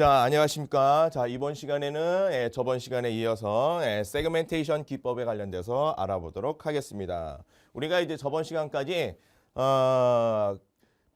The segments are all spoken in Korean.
자, 안녕하십니까. 자, 이번 시간에는 저번 시간에 이어서 세그멘테이션 기법에 관련돼서 알아보도록 하겠습니다. 우리가 이제 저번 시간까지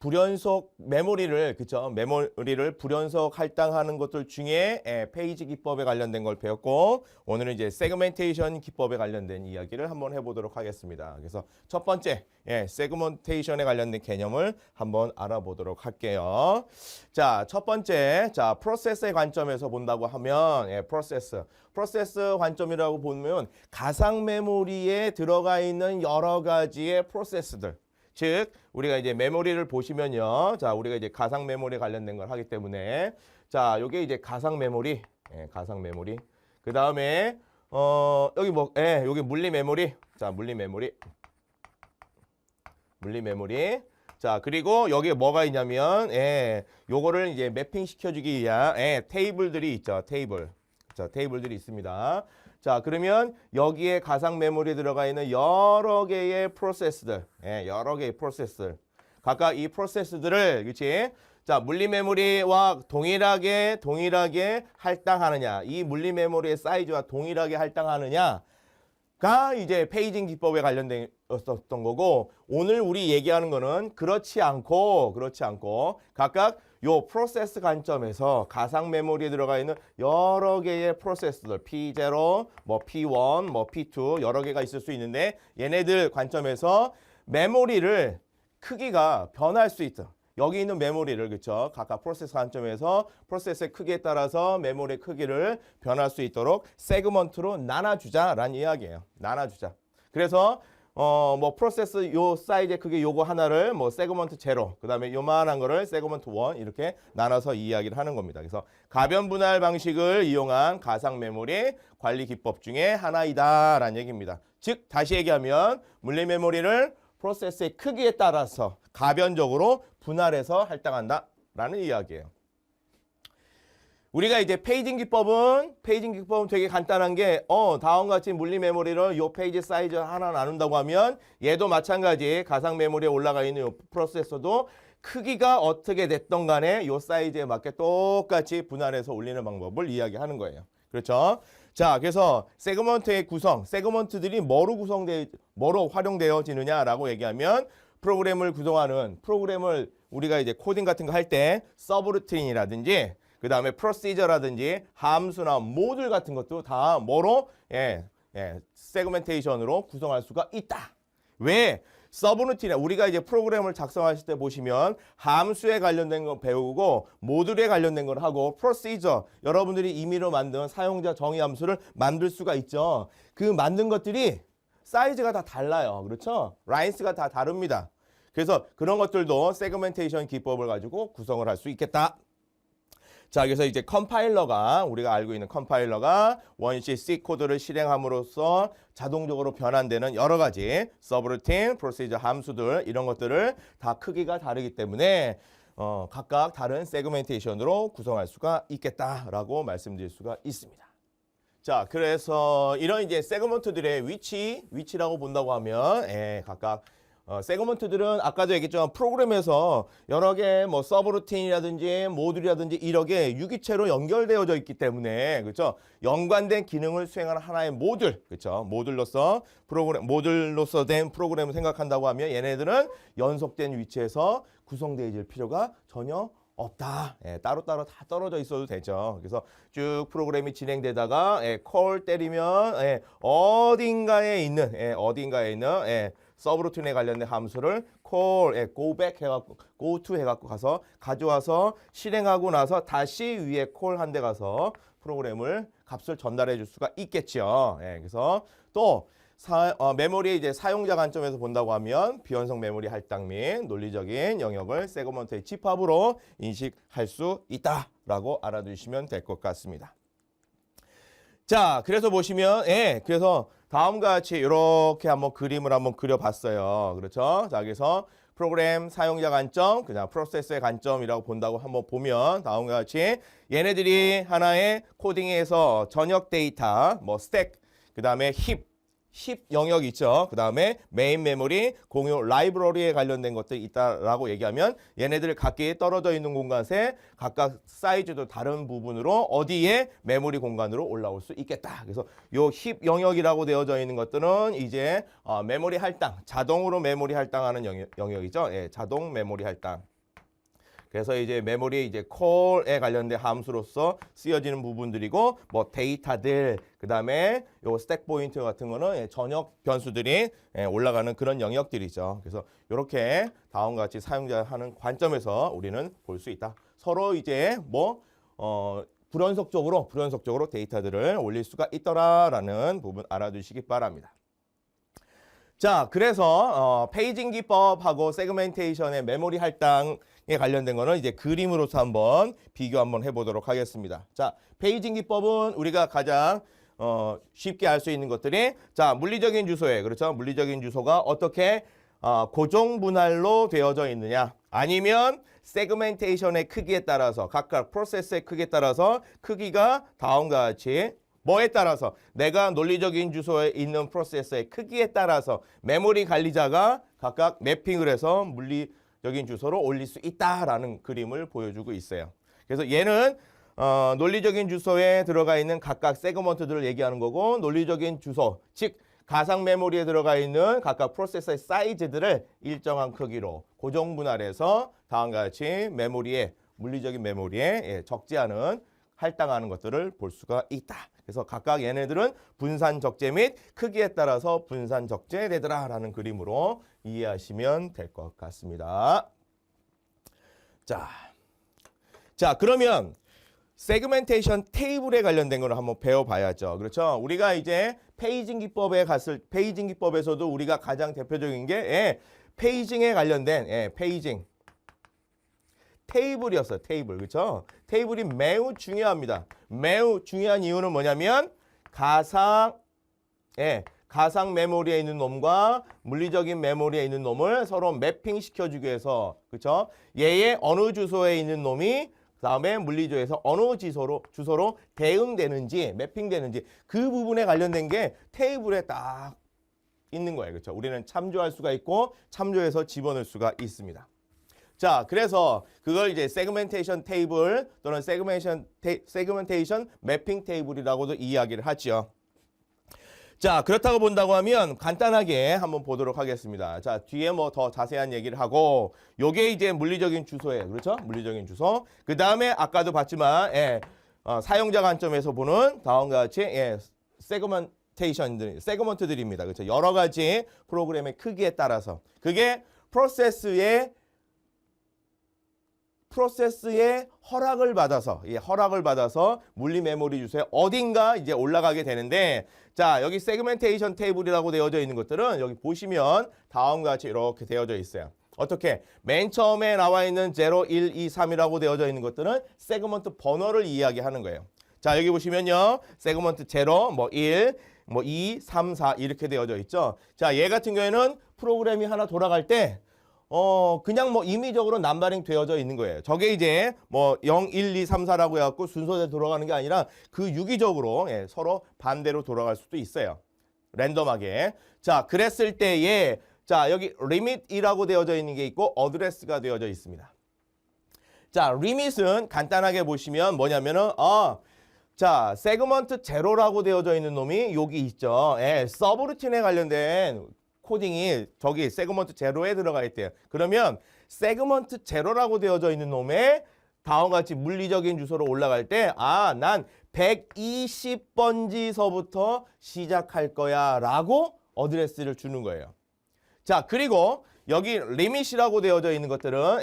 불연속 메모리를 메모리를 불연속 할당하는 것들 중에 페이지 기법에 관련된 걸 배웠고, 오늘은 이제 세그멘테이션 기법에 관련된 이야기를 한번 해보도록 하겠습니다. 그래서 첫 번째 세그멘테이션에 관련된 개념을 한번 알아보도록 할게요. 자, 첫 번째, 자, 프로세스의 관점에서 본다고 하면 프로세스 관점이라고 보면 가상 메모리에 들어가 있는 여러 가지의 프로세스들. 즉, 우리가 이제 메모리를 보시면요. 자, 우리가 이제 가상 메모리에 관련된 걸 하기 때문에, 자, 요게 이제 가상 메모리, 가상 메모리. 그 다음에, 여기 여기 물리 메모리. 자, 물리 메모리. 물리 메모리. 자, 그리고 여기에 뭐가 있냐면, 요거를 이제 매핑 시켜주기 위한, 테이블들이 있죠. 테이블. 자, 테이블들이 있습니다. 자, 그러면 여기에 가상 메모리에 들어가 있는 여러 개의 프로세스들, 여러 개의 프로세스들. 각각 이 프로세스들을, 그치? 자, 물리 메모리와 동일하게 할당하느냐, 이 물리 메모리의 사이즈와 동일하게 할당하느냐가 이제 페이징 기법에 관련된 었던 거고, 오늘 우리 얘기하는 거는 그렇지 않고 각각 요 프로세스 관점에서 가상 메모리에 들어가 있는 여러 개의 프로세스들 P0, 뭐 P1, 뭐 P2 여러 개가 있을 수 있는데, 얘네들 관점에서 메모리를 크기가 변할 수 있다. 여기 있는 메모리를, 그쵸? 각각 프로세스 관점에서 프로세스의 크기에 따라서 메모리 크기를 변할 수 있도록 세그먼트로 나눠주자라는 이야기예요. 나눠주자. 그래서 뭐 프로세스 요 사이즈의 크기 요거 하나를 뭐 세그먼트 제로, 그 다음에 요만한 거를 세그먼트 1 이렇게 나눠서 이야기를 하는 겁니다. 그래서 가변 분할 방식을 이용한 가상 메모리 관리 기법 중에 하나이다라는 얘기입니다. 즉 다시 얘기하면 물리 메모리를 프로세스의 크기에 따라서 가변적으로 분할해서 할당한다라는 이야기예요. 우리가 이제 페이징 기법은 되게 간단한 게 다음과 같이 물리 메모리를 요 페이지 사이즈 하나 나눈다고 하면, 얘도 마찬가지 가상 메모리에 올라가 있는 요 프로세서도 크기가 어떻게 됐던 간에 요 사이즈에 맞게 똑같이 분할해서 올리는 방법을 이야기하는 거예요. 그렇죠? 자, 그래서 세그먼트의 구성, 세그먼트들이 뭐로 활용되어지느냐라고 얘기하면, 프로그램을 구성하는 프로그램을 우리가 이제 코딩 같은 거 할 때 서브루틴이라든지 그 다음에 프로시저라든지 함수나 모듈 같은 것도 다 뭐로? 세그멘테이션으로 구성할 수가 있다. 왜? 서브루틴이야. 우리가 이제 프로그램을 작성하실 때 보시면 함수에 관련된 거 배우고 모듈에 관련된 걸 하고, 프로시저, 여러분들이 임의로 만든 사용자 정의 함수를 만들 수가 있죠. 그 만든 것들이 사이즈가 다 달라요. 그렇죠? 라인스가 다 다릅니다. 그래서 그런 것들도 세그멘테이션 기법을 가지고 구성을 할 수 있겠다. 자, 그래서 이제 컴파일러가, 우리가 알고 있는 컴파일러가 원시 C 코드를 실행함으로써 자동적으로 변환되는 여러 가지 서브루틴, 프로시저 함수들, 이런 것들을 다 크기가 다르기 때문에 각각 다른 세그멘테이션으로 구성할 수가 있겠다라고 말씀드릴 수가 있습니다. 자, 그래서 이런 이제 세그먼트들의 위치라고 본다고 하면, 각각 세그먼트들은 아까도 얘기했지만 프로그램에서 여러 개 뭐 서브루틴이라든지 모듈이라든지 이런 게 유기체로 연결되어져 있기 때문에, 그렇죠? 연관된 기능을 수행하는 하나의 모듈, 그렇죠? 모듈로서 된 프로그램을 생각한다고 하면, 얘네들은 연속된 위치에서 구성되어 있을 필요가 전혀 없다. 따로따로 다 떨어져 있어도 되죠. 그래서 쭉 프로그램이 진행되다가 콜 때리면 어딘가에 있는 서브루틴에 관련된 함수를 call, go back 해갖고, go to 해갖고 가서 가져와서 실행하고 나서 다시 위에 call 한 데 가서 프로그램을 값을 전달해 줄 수가 있겠죠. 그래서 또 메모리 이제 사용자 관점에서 본다고 하면 비원성 메모리 할당 및 논리적인 영역을 세그먼트의 집합으로 인식할 수 있다라고 알아두시면 될 것 같습니다. 자, 그래서 보시면, 그래서 다음과 같이 이렇게 한번 그림을 한번 그려봤어요. 그렇죠? 자, 그래서 프로그램 사용자 관점, 그냥 프로세스의 관점이라고 본다고 한번 보면, 다음과 같이 얘네들이 하나의 코딩에서 전역 데이터, 뭐 스택, 그 다음에 10 영역 있죠. 그 다음에 메인 메모리, 공유 라이브러리에 관련된 것들이 있다라고 얘기하면 얘네들 각기 떨어져 있는 공간에 각각 사이즈도 다른 부분으로 어디에 메모리 공간으로 올라올 수 있겠다. 그래서 요 10 영역이라고 되어져 있는 것들은 이제 메모리 할당, 자동으로 메모리 할당하는 영역이죠. 예, 자동 메모리 할당. 그래서 이제 메모리 이제 콜에 관련된 함수로서 쓰여지는 부분들이고 뭐 데이터들 그다음에 요 스택 포인트 같은 거는 전역 변수들이 올라가는 그런 영역들이죠. 그래서 이렇게 다음과 같이 사용자 하는 관점에서 우리는 볼 수 있다. 서로 이제 뭐 불연속적으로 데이터들을 올릴 수가 있더라라는 부분 알아두시기 바랍니다. 자, 그래서 페이징 기법하고 세그멘테이션의 메모리 할당에 관련된 거는 이제 그림으로서 한번 비교 한번 해보도록 하겠습니다. 자, 페이징 기법은 우리가 가장 쉽게 알 수 있는 것들이 자, 물리적인 주소에 그렇죠? 물리적인 주소가 어떻게 고정 분할로 되어져 있느냐 아니면 세그멘테이션의 크기에 따라서 각각 프로세스의 크기에 따라서 크기가 다음과 같이 뭐에 따라서 내가 논리적인 주소에 있는 프로세스의 크기에 따라서 메모리 관리자가 각각 매핑을 해서 물리적인 주소로 올릴 수 있다라는 그림을 보여주고 있어요. 그래서 얘는 논리적인 주소에 들어가 있는 각각 세그먼트들을 얘기하는 거고 논리적인 주소, 즉 가상 메모리에 들어가 있는 각각 프로세서의 사이즈들을 일정한 크기로 고정 분할해서 다음과 같이 메모리에 물리적인 메모리에 적지 않은 할당하는 것들을 볼 수가 있다. 그래서 각각 얘네들은 분산 적재 및 크기에 따라서 분산 적재되더라라는 그림으로 이해하시면 될 것 같습니다. 자, 그러면 세그멘테이션 테이블에 관련된 걸 한번 배워봐야죠. 그렇죠? 우리가 이제 페이징 기법에 페이징 기법에서도 우리가 가장 대표적인 게 페이징에 관련된 페이징 테이블이었어요. 테이블. 그렇죠? 테이블이 매우 중요합니다. 매우 중요한 이유는 뭐냐면 가상 메모리에 있는 놈과 물리적인 메모리에 있는 놈을 서로 매핑 시켜주기 위해서 그렇죠? 얘의 어느 주소에 있는 놈이 그다음에 물리조에서 어느 주소로 대응되는지 매핑되는지 그 부분에 관련된 게 테이블에 딱 있는 거예요. 그렇죠? 우리는 참조할 수가 있고 참조해서 집어넣을 수가 있습니다. 자, 그래서 그걸 이제 세그멘테이션 테이블 또는 세그멘테이션 매핑 테이블이라고도 이야기를 하죠. 자, 그렇다고 본다고 하면 간단하게 한번 보도록 하겠습니다. 자, 뒤에 뭐 더 자세한 얘기를 하고 요게 이제 물리적인 주소예요. 그렇죠? 물리적인 주소. 그 다음에 아까도 봤지만 사용자 관점에서 보는 다음과 같이 세그먼트들입니다. 그렇죠? 여러 가지 프로그램의 크기에 따라서 그게 프로세스의 허락을 받아서 물리 메모리 주소에 어딘가 이제 올라가게 되는데 자, 여기 세그멘테이션 테이블이라고 되어져 있는 것들은 여기 보시면 다음과 같이 이렇게 되어져 있어요. 어떻게? 맨 처음에 나와 있는 0, 1, 2, 3이라고 되어져 있는 것들은 세그먼트 번호를 이야기하는 거예요. 자, 여기 보시면요. 세그먼트 0, 뭐 1, 뭐 2, 3, 4 이렇게 되어져 있죠. 자, 얘 같은 경우에는 프로그램이 하나 돌아갈 때 그냥 뭐 임의적으로 남바링 되어져 있는 거예요. 저게 이제 뭐 0, 1, 2, 3, 4라고 해갖고 순서대로 돌아가는 게 아니라 그 유기적으로 서로 반대로 돌아갈 수도 있어요. 랜덤하게. 자, 그랬을 때에 자, 여기 limit이라고 되어져 있는 게 있고 address가 되어져 있습니다. 자, limit은 간단하게 보시면 뭐냐면은 자, 세그먼트 제로라고 되어져 있는 놈이 여기 있죠. 서브루틴에 관련된 코딩이 저기 세그먼트 제로에 들어가 있대요. 그러면 세그먼트 제로라고 되어져 있는 놈에 다음과 같이 물리적인 주소로 올라갈 때 난 120번지서부터 시작할 거야 라고 어드레스를 주는 거예요. 자, 그리고 여기 리밋이라고 되어져 있는 것들은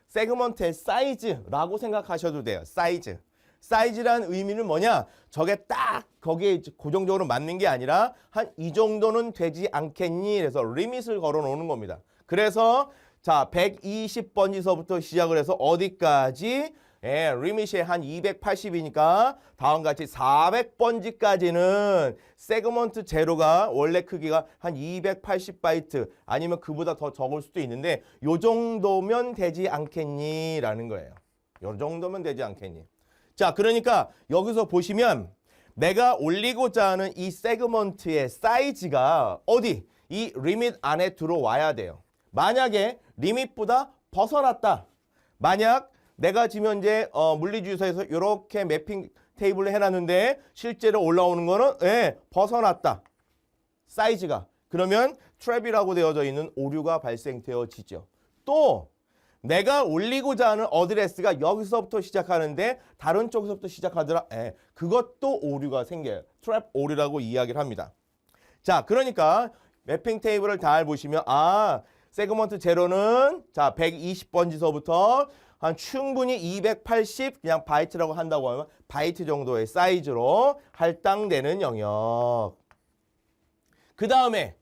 세그먼트의 사이즈라고 생각하셔도 돼요. 사이즈라는 의미는 뭐냐? 저게 딱 거기에 고정적으로 맞는 게 아니라 한 이 정도는 되지 않겠니? 그래서 리밋을 걸어 놓는 겁니다. 그래서 자, 120번지서부터 시작을 해서 어디까지? 리밋이 한 280이니까 다음과 같이 400번지까지는 세그먼트 제로가 원래 크기가 한 280바이트 아니면 그보다 더 적을 수도 있는데 요 정도면 되지 않겠니? 라는 거예요. 요 정도면 되지 않겠니? 자, 그러니까 여기서 보시면 내가 올리고자 하는 이 세그먼트의 사이즈가 어디? 이 리밋 안에 들어와야 돼요. 만약에 리밋보다 벗어났다. 만약 내가 지금 현재 물리주소에서 이렇게 매핑 테이블을 해놨는데 실제로 올라오는 거는 벗어났다. 사이즈가. 그러면 트랩이라고 되어져 있는 오류가 발생되어지죠. 또 내가 올리고자 하는 어드레스가 여기서부터 시작하는데 다른 쪽에서부터 시작하더라. 그것도 오류가 생겨요. 트랩 오류라고 이야기를 합니다. 자, 그러니까 매핑 테이블을 잘 보시면 세그먼트 제로는 자 120번지서부터 한 충분히 280 그냥 바이트라고 한다고 하면 바이트 정도의 사이즈로 할당되는 영역. 그 다음에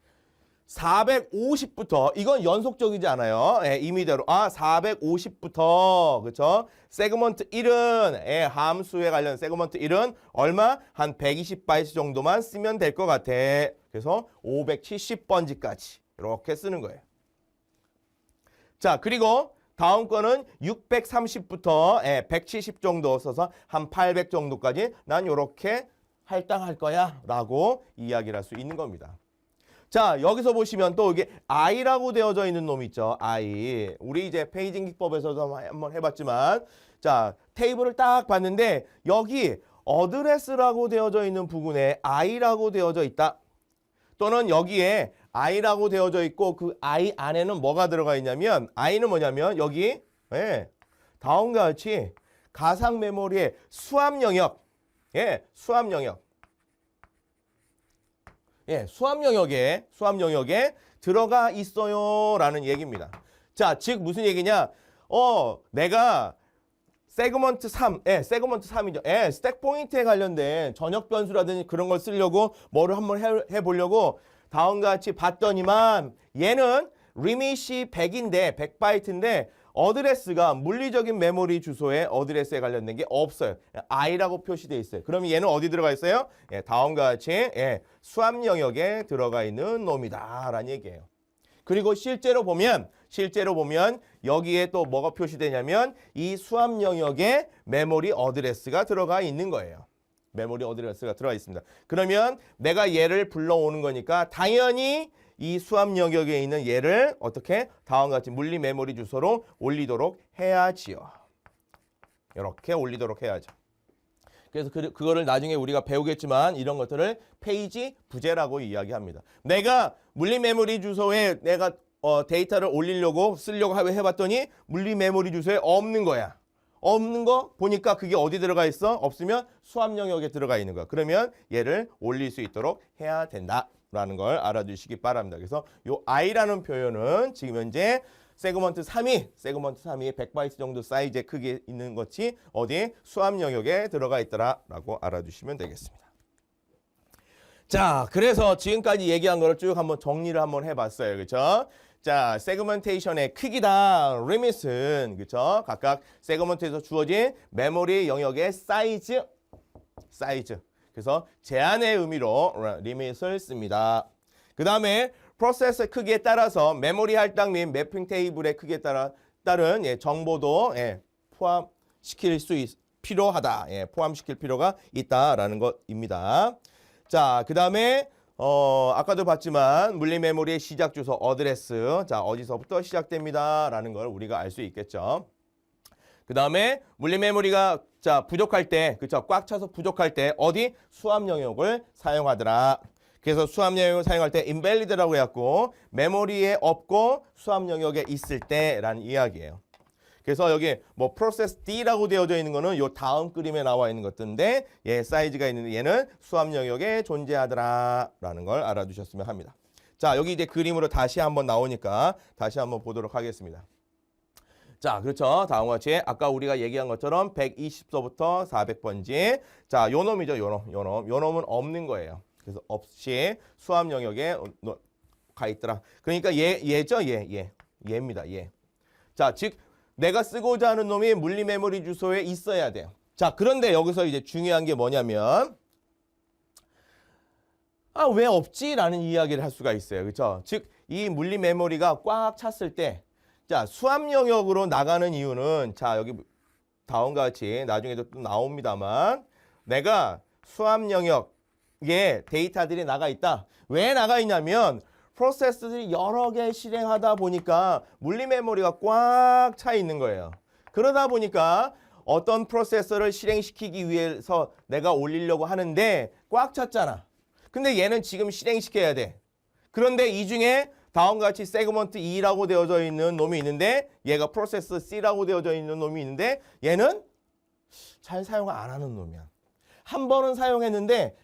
450부터 이건 연속적이지 않아요. 임의대로 450부터 그렇죠. 세그먼트 1은 함수에 관련 세그먼트 1은 얼마? 한 120바이트 정도만 쓰면 될 것 같아. 그래서 570번지까지 이렇게 쓰는 거예요. 자, 그리고 다음 거는 630부터 170 정도 써서 한 800 정도까지 난 이렇게 할당할 거야 라고 이야기를 할 수 있는 겁니다. 자, 여기서 보시면 또 이게 I라고 되어져 있는 놈 있죠. I. 우리 이제 페이징 기법에서도 한번 해봤지만 자, 테이블을 딱 봤는데 여기 어드레스라고 되어져 있는 부분에 I라고 되어져 있다. 또는 여기에 I라고 되어져 있고 그 I 안에는 뭐가 들어가 있냐면 I는 뭐냐면 여기 다음과 같이 가상 메모리의 수압 영역 수압 영역에 수압 영역에 들어가 있어요라는 얘기입니다. 자, 즉 무슨 얘기냐? 내가 세그먼트 3, 세그먼트 3이죠. 스택 포인트에 관련된 전역 변수라든지 그런 걸 쓰려고 뭐를 한번 해보려고 다음과 같이 봤더니만 얘는 리밋이 100인데 100바이트인데 어드레스가 물리적인 메모리 주소에 어드레스에 관련된 게 없어요. I라고 표시되어 있어요. 그럼 얘는 어디 들어가 있어요? 다음과 같이 수압 영역에 들어가 있는 놈이다 라는 얘기예요. 그리고 실제로 보면 여기에 또 뭐가 표시되냐면 이 수압 영역에 메모리 어드레스가 들어가 있는 거예요. 메모리 어드레스가 들어가 있습니다. 그러면 내가 얘를 불러오는 거니까 당연히 이 수압 영역에 있는 얘를 어떻게 다음과 같이 물리 메모리 주소로 올리도록 해야지요. 이렇게 올리도록 해야죠. 그래서 그거를 나중에 우리가 배우겠지만 이런 것들을 페이지 부재라고 이야기합니다. 내가 물리 메모리 주소에 내가 데이터를 올리려고 쓰려고 해봤더니 물리 메모리 주소에 없는 거야. 없는 거 보니까 그게 어디 들어가 있어? 없으면 수압 영역에 들어가 있는 거야. 그러면 얘를 올릴 수 있도록 해야 된다라는 걸 알아두시기 바랍니다. 그래서 요 I라는 표현은 지금 현재 세그먼트 3이 100바이트 정도 사이즈의 크기에 있는 것이 어디 수압 영역에 들어가 있더라라고 알아두시면 되겠습니다. 자, 그래서 지금까지 얘기한 거를 쭉 한번 정리를 한번 해봤어요. 그렇죠? 자, 세그멘테이션의 크기다. 리밋은 그렇죠? 각각 세그먼트에서 주어진 메모리 영역의 사이즈. 그래서 제한의 의미로 리밋을 씁니다. 그 다음에 프로세스 크기에 따라서 메모리 할당 및 매핑 테이블의 크기에 따른 정보도 포함시킬 수 필요하다. 포함시킬 필요가 있다라는 것입니다. 자, 그 다음에 아까도 봤지만 물리 메모리의 시작 주소 어드레스. 자, 어디서부터 시작됩니다. 라는 걸 우리가 알 수 있겠죠. 그 다음에 물리 메모리가 부족할 때, 그쵸? 꽉 차서 부족할 때 어디? 수압 영역을 사용하더라. 그래서 수압 영역을 사용할 때 invalid라고 해갖고 메모리에 없고 수압 영역에 있을 때라는 이야기예요. 그래서 여기 뭐 프로세스 D라고 되어져 있는 거는 요 다음 그림에 나와 있는 것들인데 사이즈가 있는데 얘는 수압 영역에 존재하더라라는 걸 알아두셨으면 합니다. 자, 여기 이제 그림으로 다시 한번 나오니까 다시 한번 보도록 하겠습니다. 자, 그렇죠. 다음과 같이 아까 우리가 얘기한 것처럼 120서부터 400번지. 자, 요 놈이죠. 요 놈은 없는 거예요. 그래서 없이 수압 영역에 가 있더라. 그러니까 얘죠. 얘입니다. 얘. 자, 즉 내가 쓰고자 하는 놈이 물리 메모리 주소에 있어야 돼요. 자, 그런데 여기서 이제 중요한 게 뭐냐면 왜 없지? 라는 이야기를 할 수가 있어요. 그렇죠? 즉 이 물리 메모리가 꽉 찼을 때 자, 수압 영역으로 나가는 이유는 자, 여기 다음과 같이 나중에도 또 나옵니다만 내가 수압 영역에 데이터들이 나가 있다. 왜 나가 있냐면 프로세스들이 여러 개 실행하다 보니까 물리 메모리가 꽉 차 있는 거예요. 그러다 보니까 어떤 프로세서를 실행시키기 위해서 내가 올리려고 하는데 꽉 찼잖아. 근데 얘는 지금 실행시켜야 돼. 그런데 이 중에 다음과 같이 세그먼트 E라고 되어져 있는 놈이 있는데 얘가 프로세서 C라고 되어져 있는 놈이 있는데 얘는 잘 사용 안 하는 놈이야. 한 번은 사용했는데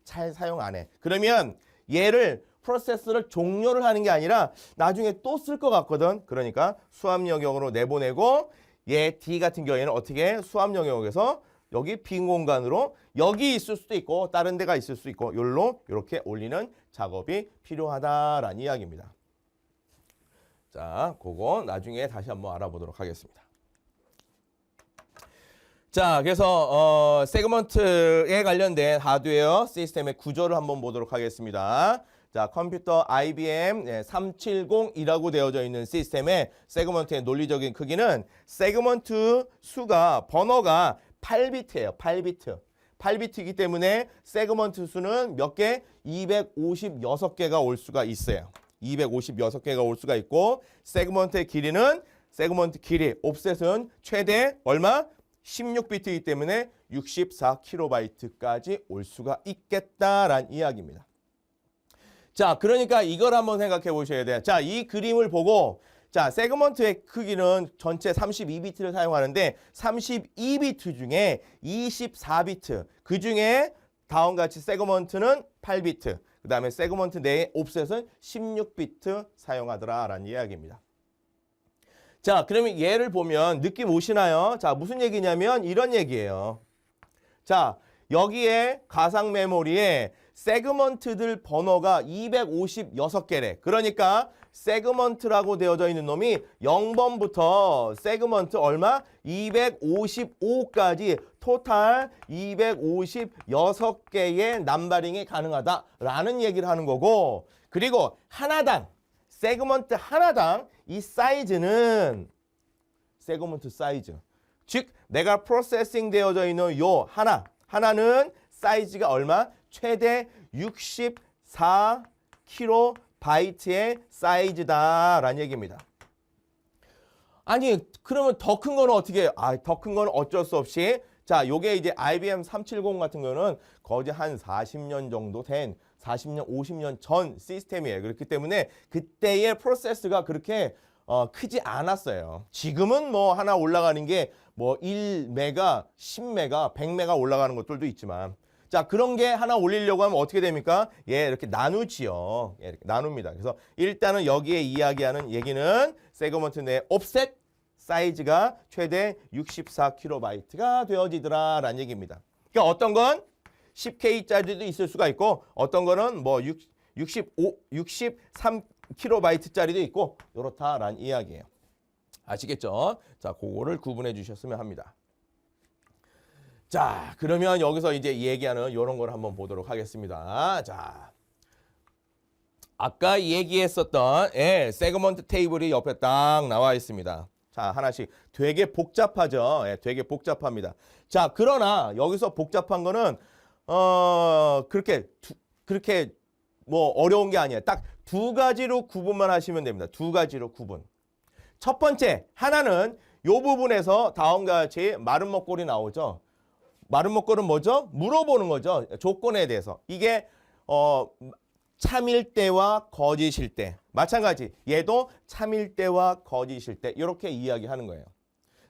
잘 사용 안 해. 그러면 얘를 프로세스를 종료를 하는 게 아니라 나중에 또 쓸 것 같거든. 그러니까 수압 영역으로 내보내고 얘 D 같은 경우에는 어떻게 수압 영역에서 여기 빈 공간으로 여기 있을 수도 있고 다른 데가 있을 수 있고 요로 이렇게 올리는 작업이 필요하다라는 이야기입니다. 자, 그거 나중에 다시 한번 알아보도록 하겠습니다. 자, 그래서 세그먼트에 관련된 하드웨어 시스템의 구조를 한번 보도록 하겠습니다. 자, 컴퓨터 IBM 370이라고 되어져 있는 시스템의 세그먼트의 논리적인 크기는 세그먼트 수가 번호가 8비트예요. 8비트. 8비트이기 때문에 세그먼트 수는 몇 개? 256개가 올 수가 있어요. 256개가 올 수가 있고 세그먼트의 길이는 세그먼트 길이 옵셋은 최대 얼마? 16비트이기 때문에 64kB까지 올 수가 있겠다라는 이야기입니다. 자, 그러니까 이걸 한번 생각해 보셔야 돼요. 자, 이 그림을 보고 자, 세그먼트의 크기는 전체 32비트를 사용하는데 32비트 중에 24비트 그 중에 다음과 같이 세그먼트는 8비트 그 다음에 세그먼트 내의 옵셋은 16비트 사용하더라라는 이야기입니다. 자, 그러면 얘를 보면 느낌 오시나요? 자, 무슨 얘기냐면 이런 얘기예요. 자, 여기에 가상 메모리에 세그먼트들 번호가 256개래. 그러니까 세그먼트라고 되어져 있는 놈이 0번부터 세그먼트 얼마? 255까지 토탈 256개의 넘버링이 가능하다라는 얘기를 하는 거고 그리고 하나당 세그먼트 하나당 이 사이즈는 세그먼트 사이즈 즉 내가 프로세싱 되어져 있는 요 하나는 사이즈가 얼마? 최대 64kB의 사이즈다라는 얘기입니다. 아니 그러면 더 큰 거는 어떻게? 더 큰 거는 어쩔 수 없이 자, 요게 이제 IBM 370 같은 거는 거의 한 40년 정도 된 40년, 50년 전 시스템이에요. 그렇기 때문에 그때의 프로세스가 그렇게 크지 않았어요. 지금은 뭐 하나 올라가는 게 뭐 1메가, 10메가, 100메가 올라가는 것들도 있지만 자, 그런 게 하나 올리려고 하면 어떻게 됩니까? 예, 이렇게 나누지요. 예, 이렇게 나눕니다. 그래서 일단은 여기에 이야기하는 얘기는 세그먼트 내 옵셋 사이즈가 최대 64kB가 되어지더라라는 얘기입니다. 그러니까 어떤 건 10K짜리도 있을 수가 있고 어떤 거는 뭐 63kB짜리도 있고 이렇다라는 이야기예요. 아시겠죠? 자, 그거를 구분해 주셨으면 합니다. 자, 그러면 여기서 이제 얘기하는 이런 걸 한번 보도록 하겠습니다. 자, 아까 얘기했었던 세그먼트 테이블이 옆에 딱 나와 있습니다. 자, 하나씩 되게 복잡하죠. 예, 되게 복잡합니다. 자, 그러나 여기서 복잡한 거는 그렇게 뭐 어려운 게 아니에요. 딱 두 가지로 구분만 하시면 됩니다. 두 가지로 구분. 첫 번째, 하나는 이 부분에서 다음과 같이 마른 먹골이 나오죠. 마른 먹골은 뭐죠? 물어보는 거죠. 조건에 대해서. 이게 참일 때와 거짓일 때. 마찬가지. 얘도 참일 때와 거짓일 때. 이렇게 이야기하는 거예요.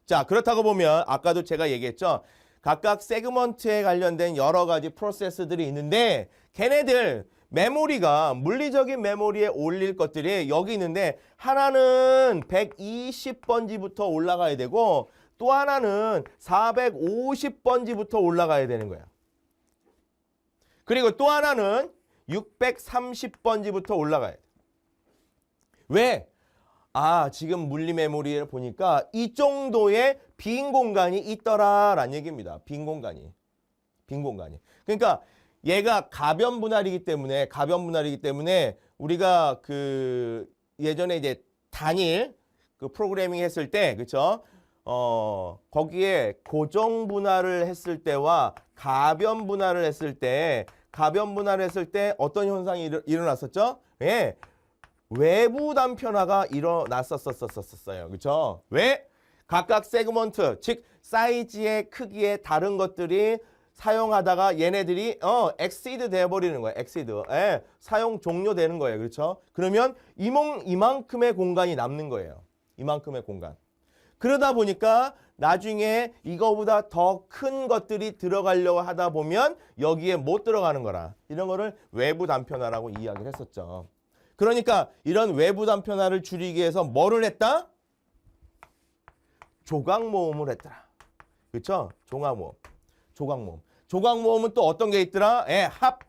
자, 그렇다고 보면 아까도 제가 얘기했죠. 각각 세그먼트에 관련된 여러 가지 프로세스들이 있는데 걔네들 메모리가 물리적인 메모리에 올릴 것들이 여기 있는데 하나는 120번지부터 올라가야 되고 또 하나는 450번지부터 올라가야 되는 거야. 그리고 또 하나는 630번지부터 올라가야 돼. 왜? 지금 물리 메모리를 보니까 이 정도의 빈 공간이 있더라라는 얘기입니다. 빈 공간이. 그러니까 얘가 가변 분할이기 때문에 우리가 그 예전에 이제 단일 그 프로그래밍 했을 때 그렇죠? 거기에 고정 분할을 했을 때와 가변 분할을 했을 때 어떤 현상이 일어났었죠? 예. 외부 단편화가 일어났었어요. 그렇죠? 왜? 각각 세그먼트, 즉 사이즈의 크기의 다른 것들이 사용하다가 얘네들이 exceed 돼버리는 거예요. exceed. 예, 사용 종료되는 거예요. 그렇죠? 그러면 이만큼의 공간이 남는 거예요. 이만큼의 공간. 그러다 보니까 나중에 이거보다 더 큰 것들이 들어가려고 하다 보면 여기에 못 들어가는 거라. 이런 거를 외부 단편화라고 이야기를 했었죠. 그러니까 이런 외부 단편화를 줄이기 위해서 뭐를 했다? 조각 모음을 했더라. 그렇죠? 조각 모음. 조각 모음은 또 어떤 게 있더라? 예, 합.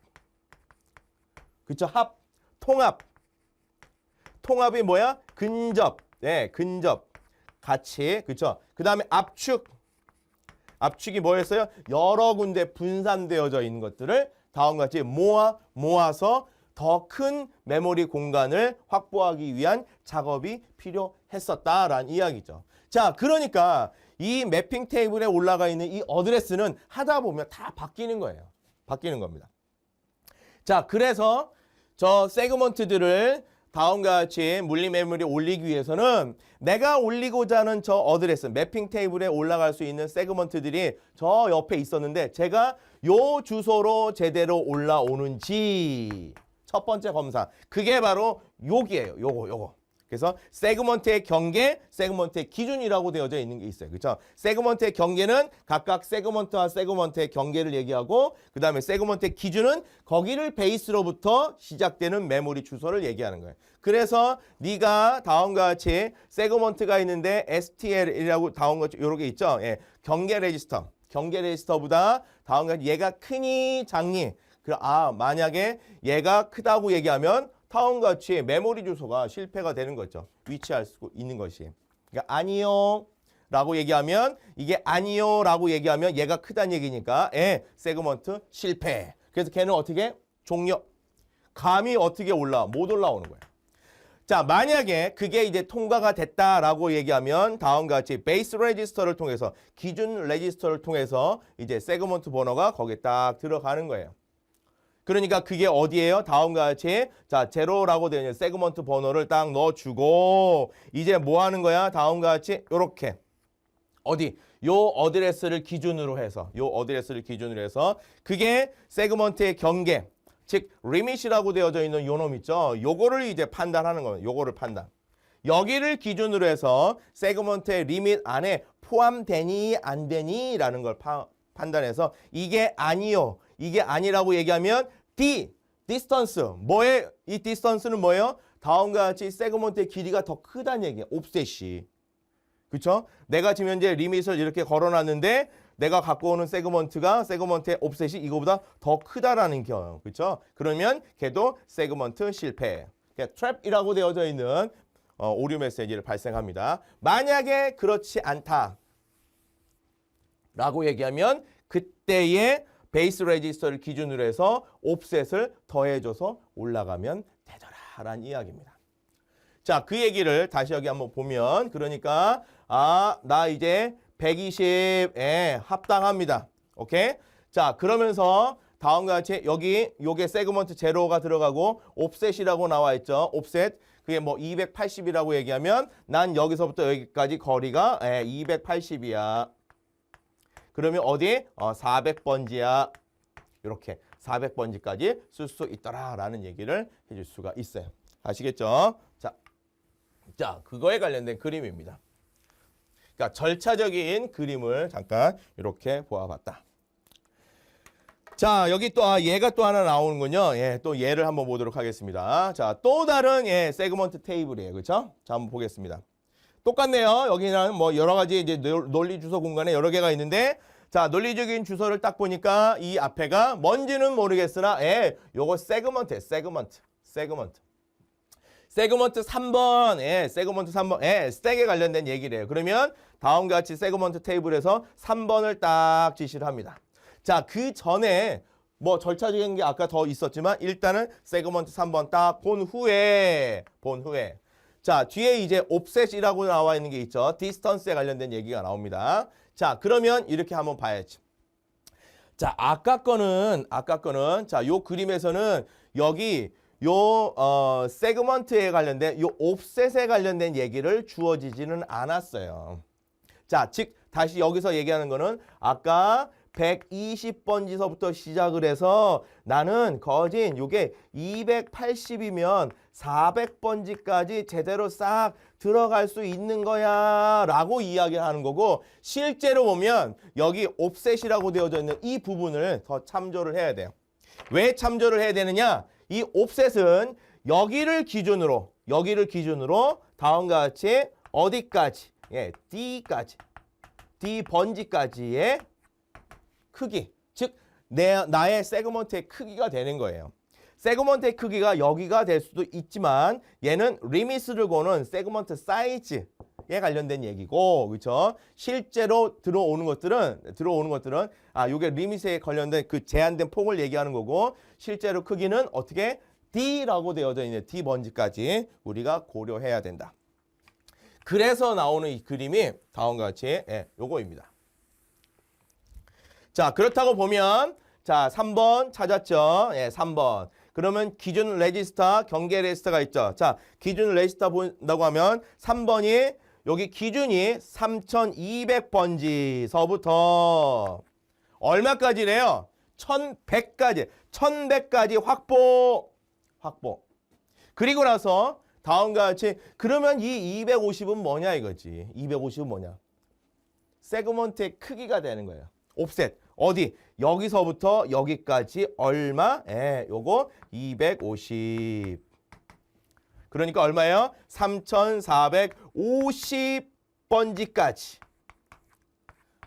그렇죠? 합. 통합. 통합이 뭐야? 근접. 예, 근접. 같이. 그렇죠? 그다음에 압축. 압축이 뭐였어요? 여러 군데 분산되어져 있는 것들을 다음과 같이 모아서 더 큰 메모리 공간을 확보하기 위한 작업이 필요했었다라는 이야기죠. 자, 그러니까 이 매핑 테이블에 올라가 있는 이 어드레스는 하다 보면 다 바뀌는 거예요. 바뀌는 겁니다. 자, 그래서 저 세그먼트들을 다음과 같이 물리 메모리에 올리기 위해서는 내가 올리고자 하는 저 어드레스, 매핑 테이블에 올라갈 수 있는 세그먼트들이 저 옆에 있었는데 제가 요 주소로 제대로 올라오는지 첫 번째 검사. 그게 바로 여기예요. 요거. 그래서 세그먼트의 경계, 세그먼트의 기준이라고 되어져 있는 게 있어요. 그렇죠? 세그먼트의 경계는 각각 세그먼트와 세그먼트의 경계를 얘기하고 그다음에 세그먼트의 기준은 거기를 베이스로부터 시작되는 메모리 주소를 얘기하는 거예요. 그래서 네가 다음과 같이 세그먼트가 있는데 STL이라고 다음과 같이 요렇게 있죠? 예. 경계 레지스터. 경계 레지스터보다 다음과 같이 얘가 크니 작니? 만약에 얘가 크다고 얘기하면 다음과 같이 메모리 주소가 실패가 되는 거죠. 위치할 수 있는 것이. 그러니까 아니요 라고 얘기하면 이게 아니요 라고 얘기하면 얘가 크다는 얘기니까 세그먼트 실패. 그래서 걔는 어떻게? 종료. 감이 어떻게 못 올라오는 거예요. 자, 만약에 그게 이제 통과가 됐다라고 얘기하면 다음과 같이 베이스 레지스터를 통해서 기준 레지스터를 통해서 이제 세그먼트 번호가 거기에 딱 들어가는 거예요. 그러니까 그게 어디예요? 다음과 같이 자 제로라고 되어 있는 세그먼트 번호를 딱 넣어주고 이제 뭐 하는 거야? 다음과 같이 요렇게 어디? 요 어드레스를 기준으로 해서 그게 세그먼트의 경계 즉 리밋이라고 되어져 있는 요 놈 있죠? 요거를 이제 판단하는 거예요. 요거를 판단. 여기를 기준으로 해서 세그먼트의 리밋 안에 포함되니 안 되니 라는 걸 판단해서 이게 아니요. 이게 아니라고 얘기하면 디스턴스. 이 디스턴스는 뭐예요? 다음과 같이 세그먼트의 길이가 더 크다는 얘기예요. 옵셋이. 그렇죠? 내가 지금 현재 리밋을 이렇게 걸어놨는데 내가 갖고 오는 세그먼트의 옵셋이 이거보다 더 크다라는 경우. 그렇죠? 그러면 걔도 세그먼트 실패. 트랩이라고 되어져 있는 오류 메시지를 발생합니다. 만약에 그렇지 않다. 라고 얘기하면 그때의 베이스 레지스터를 기준으로 해서 옵셋을 더해줘서 올라가면 되더라라는 이야기입니다. 자, 그 얘기를 다시 여기 한번 보면 그러니까 나 이제 120에 합당합니다. 오케이? 자, 그러면서 다음과 같이 요게 세그먼트 제로가 들어가고 옵셋이라고 나와 있죠. 옵셋. 그게 뭐 280이라고 얘기하면 난 여기서부터 여기까지 거리가 280이야. 그러면 어디? 400번지야. 이렇게 400번지까지 쓸 수 있더라라는 얘기를 해줄 수가 있어요. 아시겠죠? 자, 그거에 관련된 그림입니다. 그러니까 절차적인 그림을 잠깐 이렇게 보아봤다. 자, 여기 또 얘가 또 하나 나오는군요. 또 얘를 한번 보도록 하겠습니다. 자, 또 다른 세그먼트 테이블이에요. 그렇죠? 자, 한번 보겠습니다. 똑같네요. 여기는 뭐 여러 가지 이제 논리 주소 공간에 여러 개가 있는데 자, 논리적인 주소를 딱 보니까 이 앞에가 뭔지는 모르겠으나 요거 세그먼트 3번. 세그먼트 3번. 스택에 관련된 얘기래요. 그러면 다음과 같이 세그먼트 테이블에서 3번을 딱 지시를 합니다. 자, 그 전에 뭐 절차적인 게 아까 더 있었지만 일단은 세그먼트 3번 딱 본 후에 자, 뒤에 이제 옵셋이라고 나와 있는 게 있죠. 디스턴스에 관련된 얘기가 나옵니다. 자, 그러면 이렇게 한번 봐야지. 자, 아까 거는 자, 요 그림에서는 여기 요 세그먼트에 관련된 요 옵셋에 관련된 얘기를 주어지지는 않았어요. 자, 즉 다시 여기서 얘기하는 거는 아까 120번지서부터 시작을 해서 나는 거진 요게 280이면 400번지까지 제대로 싹 들어갈 수 있는 거야 라고 이야기하는 거고, 실제로 보면 여기 옵셋이라고 되어져 있는 이 부분을 더 참조를 해야 돼요. 왜 참조를 해야 되느냐? 이 옵셋은 여기를 기준으로 다음과 같이 어디까지? 예, D까지. D 번지까지의 크기, 즉 나의 세그먼트의 크기가 되는 거예요. 세그먼트의 크기가 여기가 될 수도 있지만 얘는 리미스를 거는 세그먼트 사이즈에 관련된 얘기고, 그렇죠? 실제로 들어오는 것들은 요게 리미스에 관련된 그 제한된 폭을 얘기하는 거고, 실제로 크기는 어떻게 D라고 되어져 있는 D 번지까지 우리가 고려해야 된다. 그래서 나오는 이 그림이 다음과 같이 요거입니다. 자, 그렇다고 보면 자, 3번 찾았죠? 3번. 그러면 기준 레지스터, 경계 레지스터가 있죠. 자, 기준 레지스터 본다고 하면 3번이 여기 기준이 3200번지서부터 얼마까지래요? 1100까지. 1100까지 확보. 그리고 나서 다음과 같이 그러면 이 250은 뭐냐 이거지. 250은 뭐냐? 세그먼트의 크기가 되는 거예요. 옵셋. 어디? 여기서부터 여기까지 얼마? 요거 250. 그러니까 얼마예요? 3450번지까지.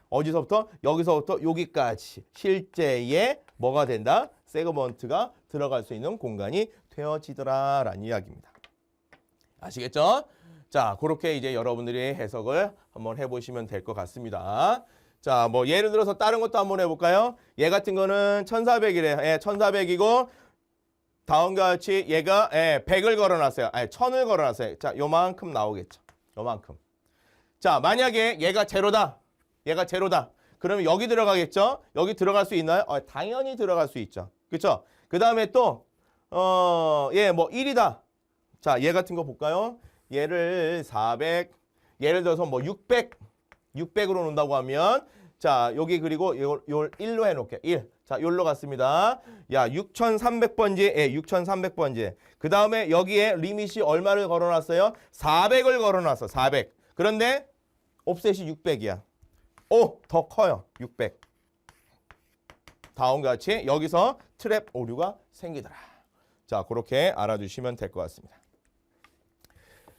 어디서부터? 여기서부터 여기까지. 실제에 뭐가 된다? 세그먼트가 들어갈 수 있는 공간이 되어지더라라는 이야기입니다. 아시겠죠? 자, 그렇게 이제 여러분들이 해석을 한번 해보시면 될 것 같습니다. 자, 뭐 예를 들어서 다른 것도 한번 해볼까요? 얘 같은 거는 1400이래요. 1400이고 다음과 같이 얘가 100을 걸어놨어요. 아니, 1000을 걸어놨어요. 자, 요만큼 나오겠죠. 요만큼. 자, 만약에 얘가 제로다. 그러면 여기 들어가겠죠? 여기 들어갈 수 있나요? 당연히 들어갈 수 있죠. 그렇죠? 그 다음에 또 뭐 1이다. 자, 얘 같은 거 볼까요? 얘를 400, 예를 들어서 뭐 600으로 놓는다고 하면, 자, 여기 그리고 요 1로 해놓을게요. 1. 자, 요로 갔습니다. 야, 6300번지, 6300번지. 그 다음에 여기에 리밋이 얼마를 걸어놨어요? 400을 걸어놨어, 400. 그런데 옵셋이 600이야. 더 커요, 600. 다음과 같이 여기서 트랩 오류가 생기더라. 자, 그렇게 알아두시면 될 것 같습니다.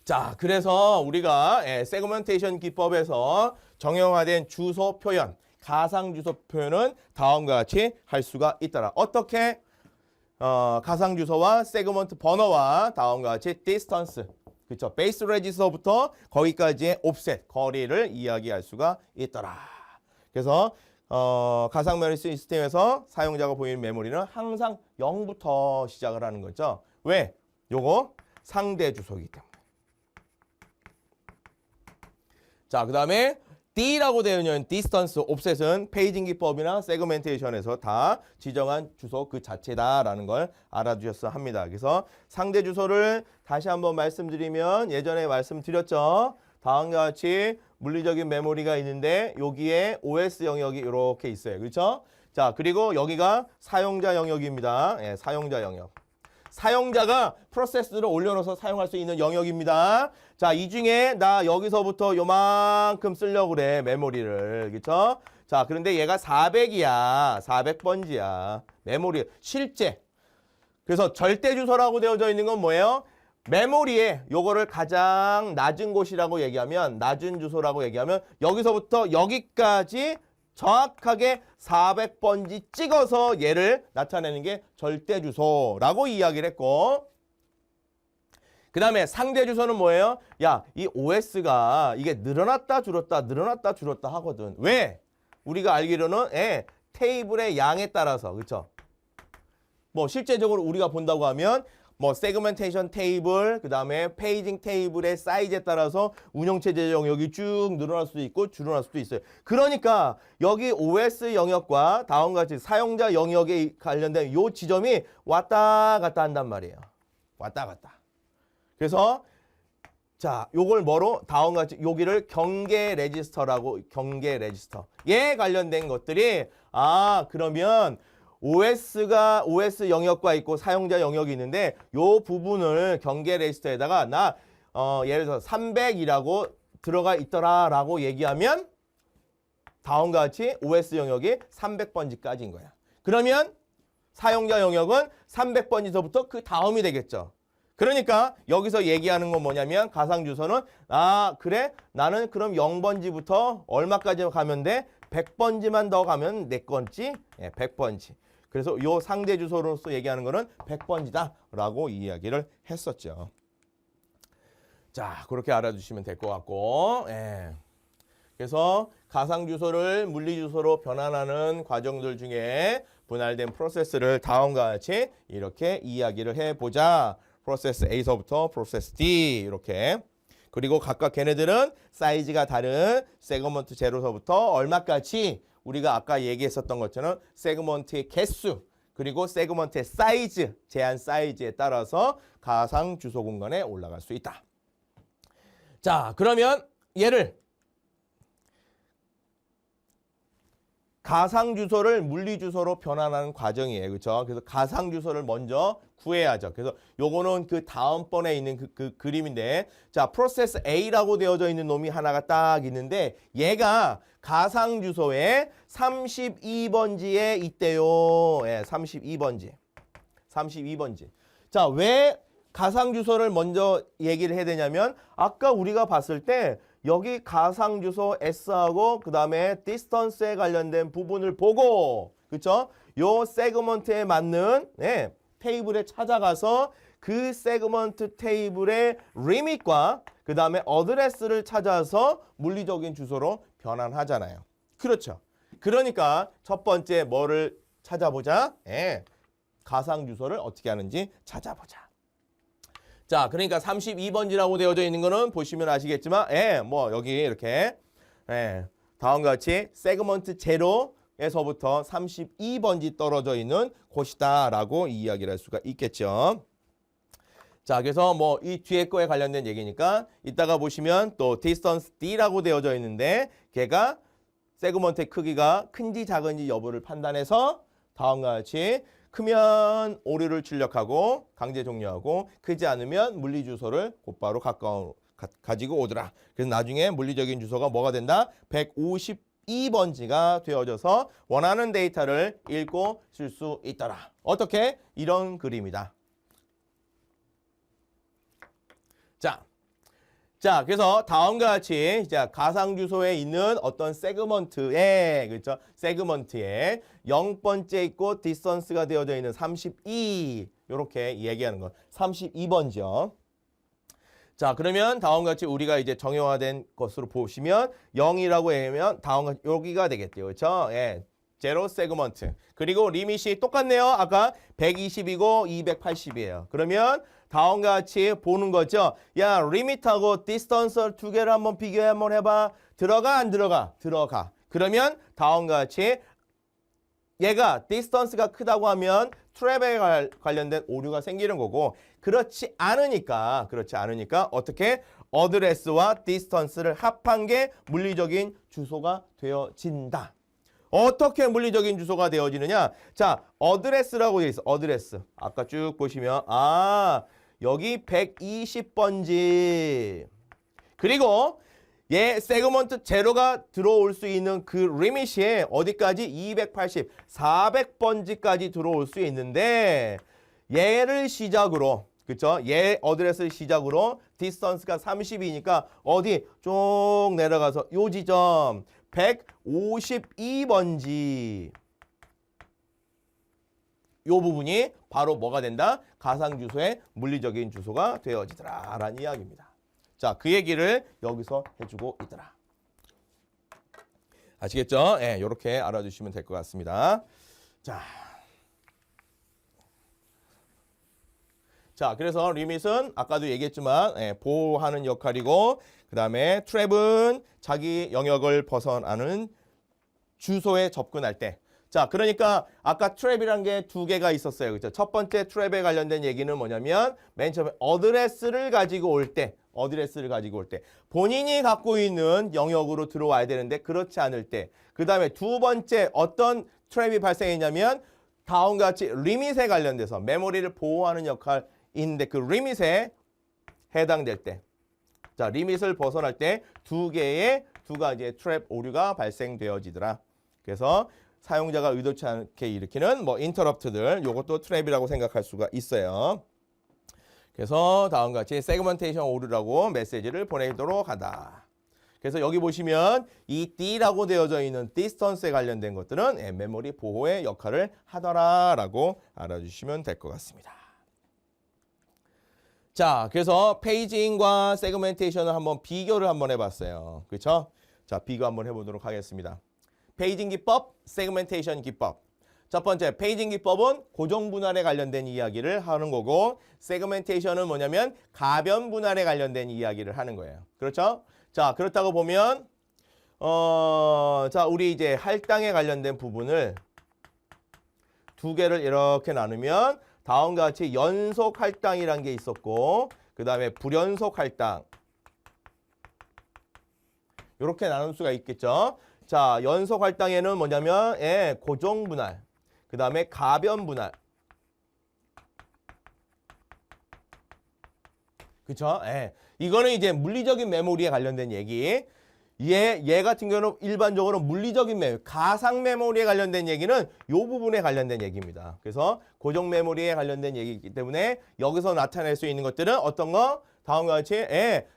자, 그래서 우리가 세그멘테이션 기법에서 정형화된 주소 표현, 가상 주소 표현은 다음과 같이 할 수가 있더라. 어떻게? 가상 주소와 세그먼트 번호와 다음과 같이 디스턴스, 그렇죠? 베이스 레지스터부터 거기까지의 옵셋, 거리를 이야기할 수가 있더라. 그래서 가상 메모리 시스템에서 사용자가 보이는 메모리는 항상 0부터 시작을 하는 거죠. 왜? 요거 상대 주소이기 때문에. 자, 그 다음에 D라고 되어 있는 디스턴스, 옵셋은 페이징 기법이나 세그멘테이션에서 다 지정한 주소 그 자체다라는 걸 알아두셨어야 합니다. 그래서 상대 주소를 다시 한번 말씀드리면, 예전에 말씀드렸죠. 다음과 같이 물리적인 메모리가 있는데 여기에 OS 영역이 이렇게 있어요. 그렇죠? 자, 그리고 여기가 사용자 영역입니다. 사용자 영역. 사용자가 프로세스를 올려놓아서 사용할 수 있는 영역입니다. 자, 이 중에 나 여기서부터 요만큼 쓰려고 그래, 메모리를. 그쵸? 자, 그런데 얘가 400이야. 400번지야. 메모리, 실제. 그래서 절대 주소라고 되어져 있는 건 뭐예요? 메모리에 요거를 가장 낮은 곳이라고 얘기하면, 낮은 주소라고 얘기하면 여기서부터 여기까지 정확하게 400번지 찍어서 얘를 나타내는 게 절대 주소라고 이야기를 했고, 그 다음에 상대 주소는 뭐예요? 야, 이 OS가 이게 늘어났다 줄었다 하거든. 왜? 우리가 알기로는 테이블의 양에 따라서, 그렇죠? 뭐 실제적으로 우리가 본다고 하면 뭐 세그멘테이션 테이블, 그다음에 페이징 테이블의 사이즈에 따라서 운영체제 영역이 쭉 늘어날 수도 있고 줄어날 수도 있어요. 그러니까 여기 OS 영역과 다음과 같이 사용자 영역에 관련된 요 지점이 왔다 갔다 한단 말이에요. 왔다 갔다. 그래서 자, 요걸 뭐로? 다음과 같이 여기를 경계 레지스터라고, 경계 레지스터. 얘 관련된 것들이 그러면 OS 영역과 있고 사용자 영역이 있는데 요 부분을 경계 레지스터에다가 예를 들어서 300이라고 들어가 있더라라고 얘기하면 다음과 같이 OS 영역이 300번지까지인 거야. 그러면 사용자 영역은 300번지서부터 그 다음이 되겠죠. 그러니까 여기서 얘기하는 건 뭐냐면 가상 주소는 그래? 나는 그럼 0번지부터 얼마까지 가면 돼? 100번지만 더 가면 내 건지? 100번지. 그래서 요 상대 주소로서 얘기하는 거는 100번지다라고 이야기를 했었죠. 자, 그렇게 알아두시면 될 것 같고. 그래서 가상 주소를 물리 주소로 변환하는 과정들 중에 분할된 프로세스를 다음과 같이 이렇게 이야기를 해보자. 프로세스 A서부터 프로세스 D 이렇게. 그리고 각각 걔네들은 사이즈가 다른 세그먼트 제로서부터 얼마까지 우리가 아까 얘기했었던 것처럼 세그먼트의 개수 그리고 세그먼트의 사이즈, 제한 사이즈에 따라서 가상 주소 공간에 올라갈 수 있다. 자, 그러면 얘를 가상 주소를 물리 주소로 변환하는 과정이에요. 그렇죠? 그래서 가상 주소를 먼저 구해야죠. 그래서 요거는 그 다음번에 있는 그 그림인데 자, 프로세스 A라고 되어져 있는 놈이 하나가 딱 있는데 얘가 가상 주소에 32번지에 있대요. 32번지. 32번지. 자, 왜 가상 주소를 먼저 얘기를 해야 되냐면 아까 우리가 봤을 때 여기 가상 주소 S하고 그다음에 디스턴스에 관련된 부분을 보고 그렇죠? 요 세그먼트에 맞는 테이블에 찾아가서 그 세그먼트 테이블의 리밋과 그다음에 어드레스를 찾아서 물리적인 주소로 변환하잖아요. 그렇죠? 그러니까 첫 번째 뭐를 찾아보자? 가상 주소를 어떻게 하는지 찾아보자. 자, 그러니까 32번지라고 되어져 있는 거는 보시면 아시겠지만, 뭐 여기 이렇게 다음과 같이 세그먼트 제로에서부터 32번지 떨어져 있는 곳이다라고 이야기를 할 수가 있겠죠. 자, 그래서 뭐 이 뒤에 거에 관련된 얘기니까 이따가 보시면 또 디스턴스 D라고 되어져 있는데 걔가 세그먼트의 크기가 큰지 작은지 여부를 판단해서 다음과 같이 크면 오류를 출력하고 강제 종료하고 크지 않으면 물리 주소를 곧바로 가지고 오더라. 그래서 나중에 물리적인 주소가 뭐가 된다? 152번지가 되어져서 원하는 데이터를 읽고 쓸 수 있더라. 어떻게? 이런 그림이다. 자, 그래서 다음과 같이 가상 주소에 있는 어떤 세그먼트에 그렇죠? 세그먼트에 0번째 있고 디스턴스가 되어져 있는 32 이렇게 얘기하는 것. 32번지요. 자, 그러면 다음과 같이 우리가 이제 정형화된 것으로 보시면 0이라고 하면 다음과 여기가 되겠죠. 그렇죠? 제로 세그먼트. 그리고 리밋이 똑같네요. 아까 120이고 280이에요. 그러면 다음과 같이 보는 거죠. 야, 리밋하고 디스턴스 두 개를 한번 비교해 한번 해봐. 들어가 안 들어가? 들어가. 그러면 다음과 같이 얘가 디스턴스가 크다고 하면 트랩에 관련된 오류가 생기는 거고 그렇지 않으니까 어떻게 어드레스와 디스턴스를 합한 게 물리적인 주소가 되어진다. 어떻게 물리적인 주소가 되어지느냐? 자, 어드레스라고 되어 있어. 어드레스. 아까 쭉 보시면 여기 120번지. 그리고 얘 세그먼트 제로가 들어올 수 있는 그 리밋이 어디까지? 280, 400번지까지 들어올 수 있는데 얘를 시작으로 그쵸? 얘 어드레스를 시작으로 디스턴스가 30이니까 어디 쭉 내려가서 요 지점 152번지 요 부분이 바로 뭐가 된다? 가상 주소의 물리적인 주소가 되어지더라 라는 이야기입니다. 자, 그 얘기를 여기서 해주고 있더라. 아시겠죠? 이렇게 알아주시면 될 것 같습니다. 자, 자, 그래서 리밋은 아까도 얘기했지만 보호하는 역할이고 그 다음에 트랩은 자기 영역을 벗어나는 주소에 접근할 때. 자, 그러니까 아까 트랩이란 게 두 개가 있었어요. 그렇죠? 첫 번째 트랩에 관련된 얘기는 뭐냐면 맨 처음에 어드레스를 가지고 올 때, 본인이 갖고 있는 영역으로 들어와야 되는데 그렇지 않을 때. 그 다음에 두 번째 어떤 트랩이 발생했냐면 다음과 같이 리밋에 관련돼서 메모리를 보호하는 역할인데 그 리밋에 해당될 때. 자, 리밋을 벗어날 때 두 가지의 트랩 오류가 발생되어지더라. 그래서 사용자가 의도치 않게 일으키는 뭐 인터럽트들, 요것도 트랩이라고 생각할 수가 있어요. 그래서 다음과 같이 세그먼테이션 오류라고 메시지를 보내도록 하다. 그래서 여기 보시면 이 D라고 되어져 있는 디스턴스에 관련된 것들은 메모리 보호의 역할을 하더라라고 알아주시면 될 것 같습니다. 자, 그래서 페이징과 세그멘테이션을 한번 비교를 한번 해봤어요. 그렇죠? 자, 비교 한번 해보도록 하겠습니다. 페이징 기법, 세그멘테이션 기법. 첫 번째, 페이징 기법은 고정 분할에 관련된 이야기를 하는 거고 세그멘테이션은 뭐냐면 가변 분할에 관련된 이야기를 하는 거예요. 그렇죠? 자, 그렇다고 보면 자, 우리 이제 할당에 관련된 부분을 두 개를 이렇게 나누면 다음과 같이 연속 할당이란 게 있었고 그 다음에 불연속 할당 이렇게 나눌 수가 있겠죠. 자, 연속 할당에는 뭐냐면 고정 분할, 그 다음에 가변 분할. 그쵸? 이거는 이제 물리적인 메모리에 관련된 얘기. 얘 같은 경우는 일반적으로 물리적인 메모리, 가상 메모리에 관련된 얘기는 이 부분에 관련된 얘기입니다. 그래서 고정 메모리에 관련된 얘기이기 때문에 여기서 나타낼 수 있는 것들은 어떤 거? 다음과 같이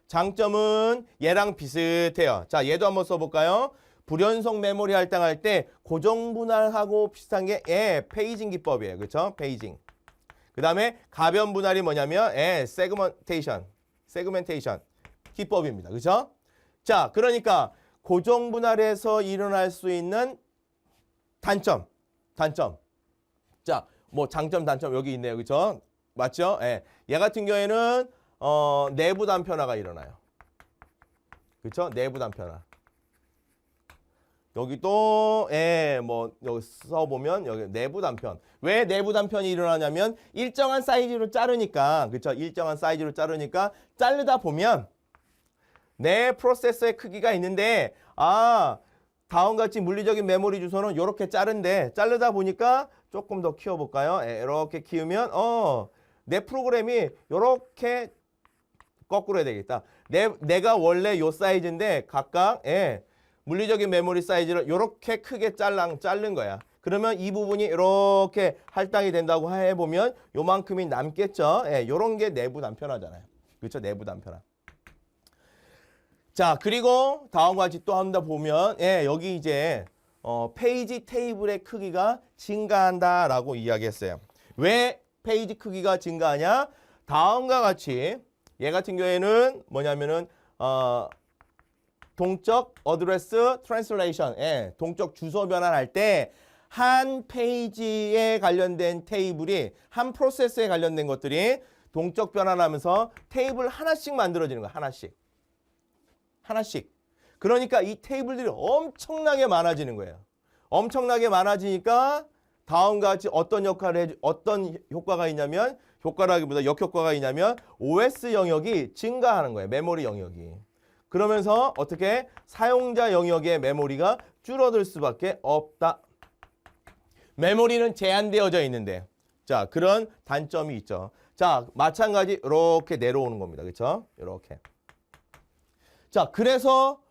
장점은 얘랑 비슷해요. 자, 얘도 한번 써볼까요? 불연속 메모리 할당할 때 고정 분할하고 비슷한 게 페이징 기법이에요. 그렇죠? 페이징. 그 다음에 가변 분할이 뭐냐면 세그멘테이션 기법입니다. 그렇죠? 자, 그러니까 고정 분할에서 일어날 수 있는 단점. 자, 뭐 장점, 단점 여기 있네요. 그렇죠? 맞죠? 얘 같은 경우에는 내부 단편화가 일어나요. 그렇죠? 내부 단편화. 여기도 뭐 여기 써보면 여기 내부 단편. 왜 내부 단편이 일어나냐면 일정한 사이즈로 자르니까, 그렇죠? 일정한 사이즈로 자르니까 자르다 보면 내 프로세서의 크기가 있는데 다음같이 물리적인 메모리 주소는 이렇게 자르다 보니까 조금 더 키워볼까요? 이렇게 키우면 내 프로그램이 이렇게 거꾸로 해야 되겠다. 내가 원래 요 사이즈인데 각각 물리적인 메모리 사이즈를 이렇게 크게 자른 거야. 그러면 이 부분이 이렇게 할당이 된다고 해보면 요만큼이 남겠죠. 요런 게 내부 단편화잖아요. 그렇죠? 내부 단편화. 자, 그리고 다음과 같이 또 한번 보면 여기 이제 페이지 테이블의 크기가 증가한다라고 이야기했어요. 왜 페이지 크기가 증가하냐? 다음과 같이 얘 같은 경우에는 뭐냐면은 동적 어드레스 트랜슬레이션, 동적 주소 변환할 때 한 페이지에 관련된 테이블이 한 프로세스에 관련된 것들이 동적 변환하면서 테이블 하나씩 만들어지는 거야. 하나씩. 그러니까 이 테이블들이 엄청나게 많아지는 거예요. 엄청나게 많아지니까 다음과 같이 어떤 효과가 있냐면 효과라기보다 역효과가 있냐면 OS 영역이 증가하는 거예요. 메모리 영역이. 그러면서 어떻게 사용자 영역의 메모리가 줄어들 수밖에 없다. 메모리는 제한되어져 있는데 자, 그런 단점이 있죠. 자, 마찬가지 이렇게 내려오는 겁니다. 그렇죠? 이렇게. 자, 그래서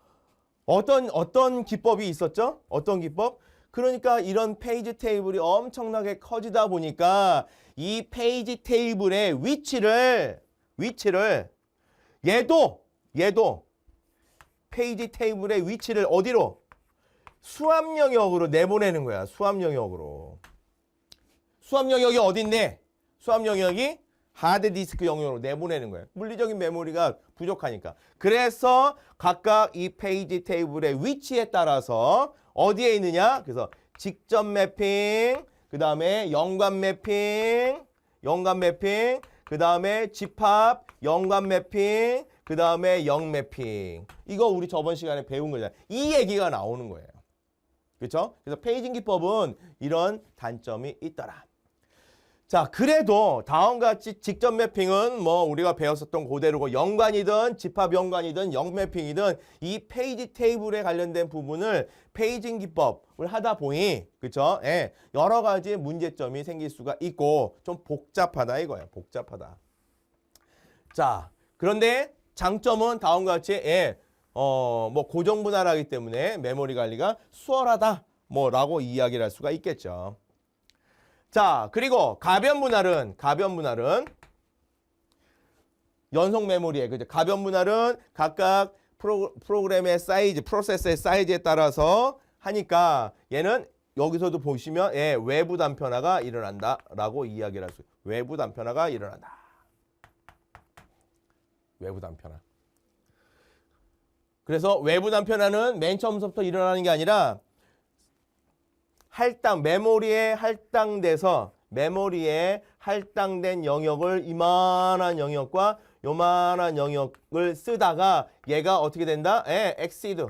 어떤 기법이 있었죠? 어떤 기법? 그러니까 이런 페이지 테이블이 엄청나게 커지다 보니까 이 페이지 테이블의 위치를 얘도 페이지 테이블의 위치를 어디로? 수압 영역으로 내보내는 거야. 수압 영역으로. 수압 영역이 어딘데? 수압 영역이 하드디스크 영역으로 내보내는 거예요. 물리적인 메모리가 부족하니까. 그래서 각각 이 페이지 테이블의 위치에 따라서 어디에 있느냐? 그래서 직접 매핑, 그 다음에 연관 매핑, 그 다음에 집합, 연관 매핑, 그 다음에 영 매핑. 이거 우리 저번 시간에 배운 거잖아요. 이 얘기가 나오는 거예요. 그렇죠? 그래서 페이징 기법은 이런 단점이 있더라. 자, 그래도 다음과 같이 직접 매핑은 뭐 우리가 배웠었던 그대로고 연관이든 집합 연관이든 영 매핑이든 이 페이지 테이블에 관련된 부분을 페이징 기법을 하다 보니 그렇죠? 예, 여러 가지 문제점이 생길 수가 있고 좀 복잡하다 이거예요. 복잡하다. 자, 그런데 장점은 다음과 같이 뭐 고정 분할하기 때문에 메모리 관리가 수월하다 뭐라고 이야기를 할 수가 있겠죠. 자, 그리고 가변 분할은 연속 메모리에 그죠? 가변 분할은 각각 프로그램의 사이즈, 프로세서의 사이즈에 따라서 하니까 얘는 여기서도 보시면 외부 단편화가 일어난다라고 이야기를 할 수 있어요. 외부 단편화가 일어난다. 외부 단편화. 그래서 외부 단편화는 맨 처음부터 일어나는 게 아니라 메모리에 할당된 영역을 이만한 영역과 요만한 영역을 쓰다가 얘가 어떻게 된다? exceed.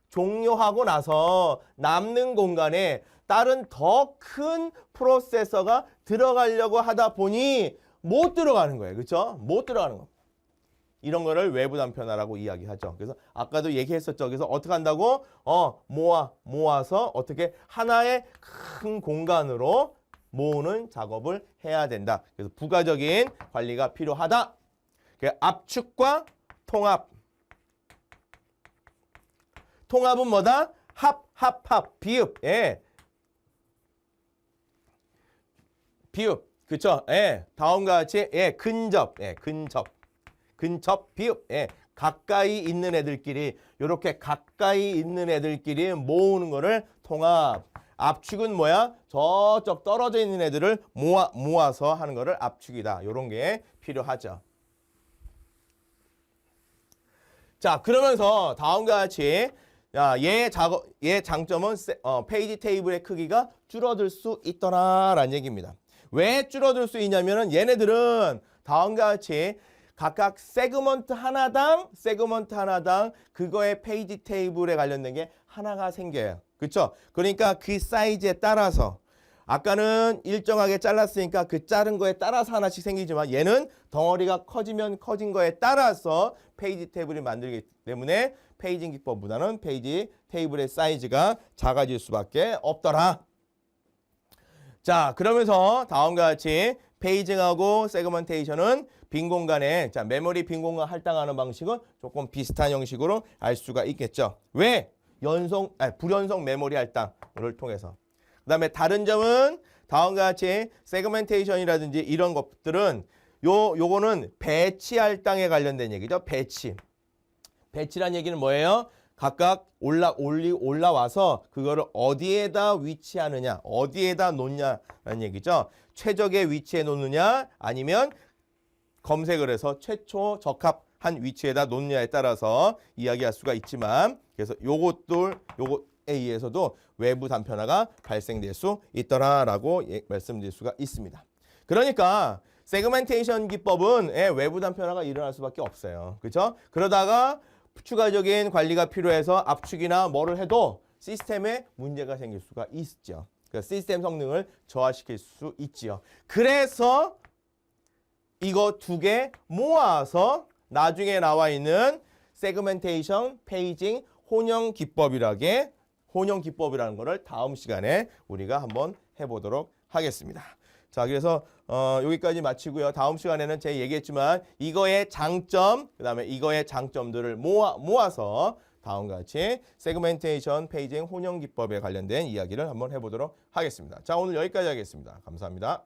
종료하고 나서 남는 공간에 다른 더 큰 프로세서가 들어가려고 하다 보니 못 들어가는 거예요. 그렇죠? 못 들어가는 거. 이런 거를 외부 단편화라고 이야기하죠. 그래서 아까도 얘기했었죠. 그래서 어떻게 한다고? 모아서 어떻게 하나의 큰 공간으로 모으는 작업을 해야 된다. 그래서 부가적인 관리가 필요하다. 압축과 통합. 통합은 뭐다? 합, 비읍. 비읍. 그쵸? 다음과 같이 근접. 근접, 비읍. 가까이 있는 애들끼리 이렇게 가까이 있는 애들끼리 모으는 거를 통합. 압축은 뭐야? 저쪽 떨어져 있는 애들을 모아서 하는 거를 압축이다. 이런 게 필요하죠. 자, 그러면서 다음과 같이 얘 장점은 페이지 테이블의 크기가 줄어들 수 있더라라는 얘기입니다. 왜 줄어들 수 있냐면은 얘네들은 다음과 같이 각각 세그먼트 하나당 그거의 페이지 테이블에 관련된 게 하나가 생겨요. 그렇죠? 그러니까 그 사이즈에 따라서 아까는 일정하게 잘랐으니까 그 자른 거에 따라서 하나씩 생기지만 얘는 덩어리가 커지면 커진 거에 따라서 페이지 테이블이 만들기 때문에 페이징 기법보다는 페이지 테이블의 사이즈가 작아질 수밖에 없더라. 자, 그러면서 다음과 같이 페이징하고 세그먼테이션은 빈 공간에 메모리 빈 공간 할당하는 방식은 조금 비슷한 형식으로 알 수가 있겠죠. 왜? 불연속 메모리 할당을 통해서. 그 다음에 다른 점은 다음과 같이 세그멘테이션이라든지 이런 것들은 요거는 배치 할당에 관련된 얘기죠. 배치란 얘기는 뭐예요? 각각 올라와서 그거를 어디에다 위치하느냐, 어디에다 놓냐라는 얘기죠. 최적의 위치에 놓느냐 아니면 검색을 해서 최초 적합한 위치에다 놓느냐에 따라서 이야기할 수가 있지만 그래서 요것에 의해서도 외부 단편화가 발생될 수 있더라라고 말씀드릴 수가 있습니다. 그러니까 세그멘테이션 기법은 외부 단편화가 일어날 수밖에 없어요. 그렇죠? 그러다가 추가적인 관리가 필요해서 압축이나 뭐를 해도 시스템에 문제가 생길 수가 있죠. 그러니까 시스템 성능을 저하시킬 수 있지요. 그래서 이거 두 개 모아서 나중에 나와 있는 세그멘테이션, 페이징, 혼용 기법이라는 거를 다음 시간에 우리가 한번 해보도록 하겠습니다. 자, 그래서 여기까지 마치고요. 다음 시간에는 제가 얘기했지만 이거의 장점, 그 다음에 이거의 장점들을 모아서 다음과 같이 세그멘테이션, 페이징, 혼용 기법에 관련된 이야기를 한번 해보도록 하겠습니다. 자, 오늘 여기까지 하겠습니다. 감사합니다.